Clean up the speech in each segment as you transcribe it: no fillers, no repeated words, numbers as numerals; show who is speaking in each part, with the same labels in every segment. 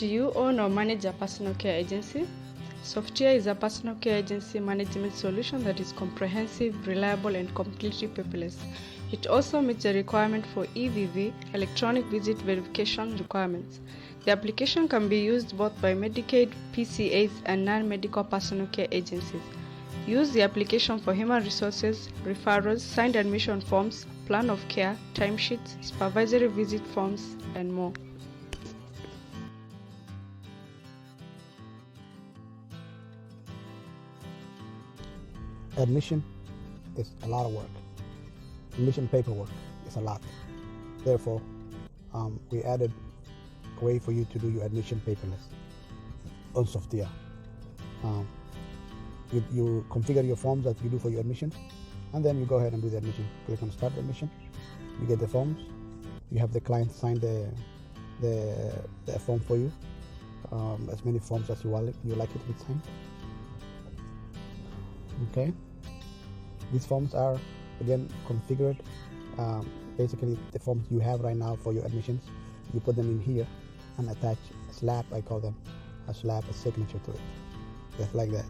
Speaker 1: Do you own or manage a personal care agency? Softiya is a personal care agency management solution that is comprehensive, reliable, and completely paperless. It also meets the requirement for EVV, electronic visit verification requirements. The application can be used both by Medicaid, PCAs, and non-medical personal care agencies. Use the application for human resources, referrals, signed admission forms, plan of care, timesheets, supervisory visit forms, and more.
Speaker 2: Admission is a lot of work. Admission paperwork is a lot. Therefore, we added a way for you to do your admission paperless on Softiya. You configure your forms that you do for your admission, and then you go ahead and do the admission. Click on Start the Admission. You get the forms. You have the client sign the form for you. As many forms as you like it to be signed. Okay. These forms are again configured. Basically, the forms you have right now for your admissions, you put them in here and attach a slab. I call them a slab, a signature to it, just like that.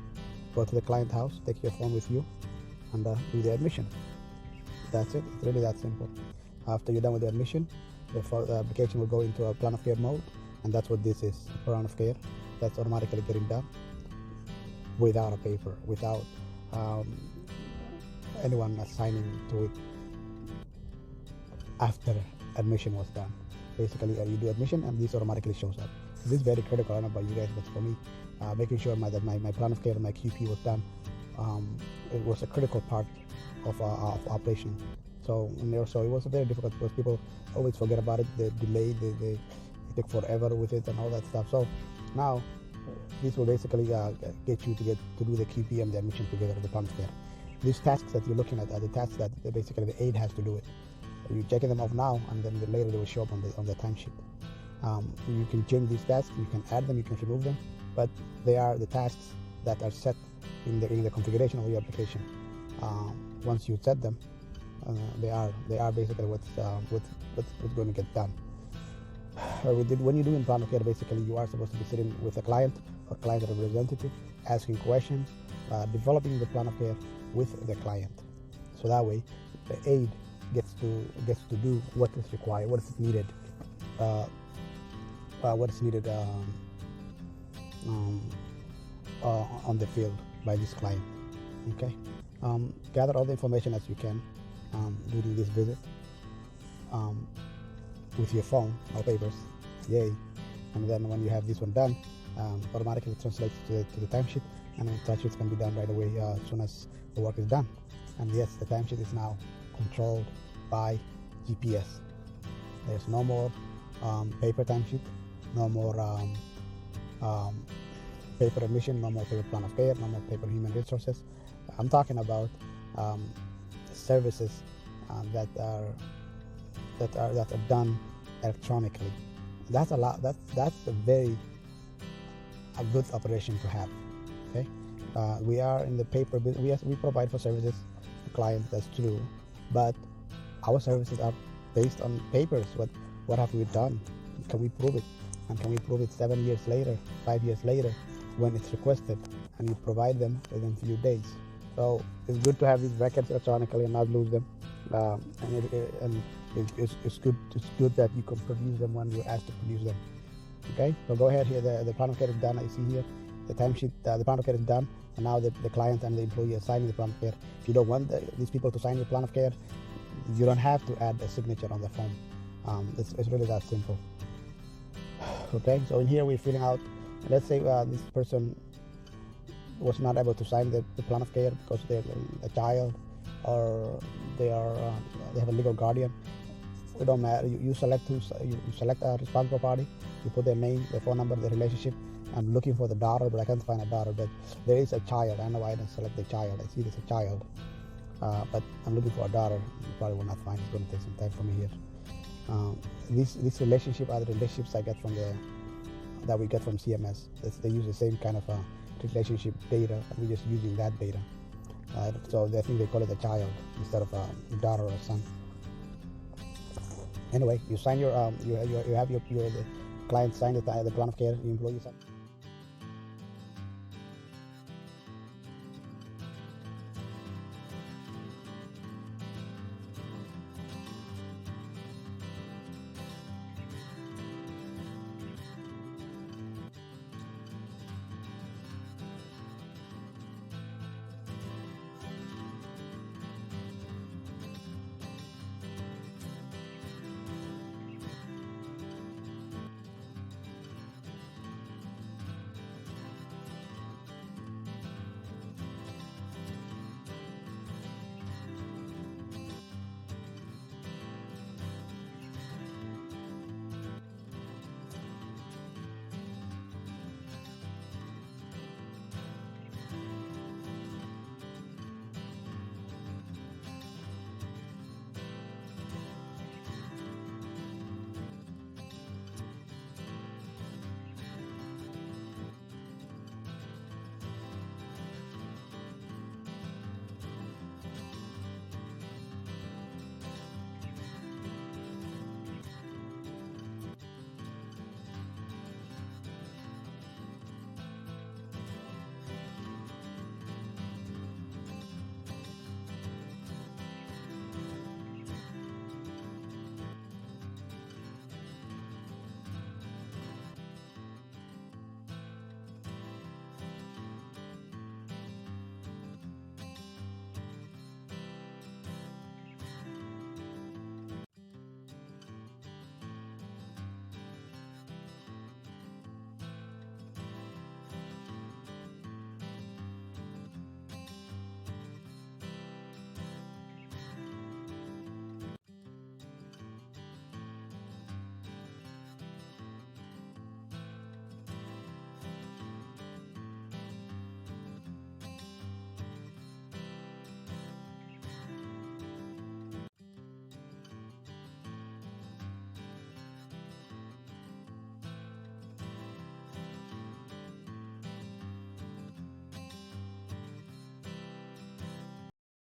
Speaker 2: Go to the client house, take your form with you, and do the admission. That's it. It's really that simple. After you're done with the admission, the application will go into a plan of care mode, and that's what this is, a plan of care. That's automatically getting done without a paper, without anyone assigning to it after admission was done. Basically, you do admission and this automatically shows up. This is very critical. I don't know about you guys, but for me, making sure that my plan of care and my QP was done, it was a critical part of operation. So it was very difficult because people always forget about it. They delay, they take forever with it and all that stuff. So now this will basically get you to do the QP and the admission together with the plan of care. These tasks that you're looking at are the tasks that basically the aide has to do it. You're checking them off now, and then later they will show up on the timesheet. You can change these tasks, you can add them, you can remove them, but they are the tasks that are set in the configuration of your application. Once you set them, they are basically what's going to get done. When you do in plan of care, basically you are supposed to be sitting with a client or client representative, asking questions, developing the plan of care with the client. So that way, the aide gets to do what is required, what is needed, on the field by this client. Okay, gather all the information as you can during this visit with your phone, no papers, yay! And then when you have this one done, automatically translates to the timesheet, and the timesheets can be done right away as soon as the work is done. And yes, the timesheet is now controlled by GPS. There's no more paper timesheet, no more paper admission, no more paper plan of care, no more paper human resources. I'm talking about services that are done electronically. That's a lot. That's a good operation to have. Okay, we are in the paper business. Yes, we provide for services to clients. That's true, but our services are based on papers. What have we done? Can we prove it? And can we prove it 7 years later, 5 years later, when it's requested, and you provide them within a few days? So it's good to have these records electronically and not lose them. And it's good that you can produce them when you're asked to produce them. Okay, so go ahead here. The plan of care is done. I see here the timesheet. The plan of care is done, and now the client and the employee are signing the plan of care. If you don't want these people to sign your plan of care, you don't have to add a signature on the form. It's really that simple. Okay, so in here we're filling out. Let's say this person was not able to sign the plan of care because they're a child, or they have a legal guardian. It don't matter. You select a responsible party. You put their name, their phone number, their relationship. I'm looking for the daughter, but I can't find a daughter. But there is a child. I know why I didn't select the child. I see there's a child, but I'm looking for a daughter. You probably will not find. It's going to take some time for me here. This relationship are the relationships I get that we get from CMS. They use the same kind of relationship data, and we're just using that data. So I think they call it a child instead of a daughter or a son. Anyway, you sign your you have your the client sign the plan of care, the employee sign.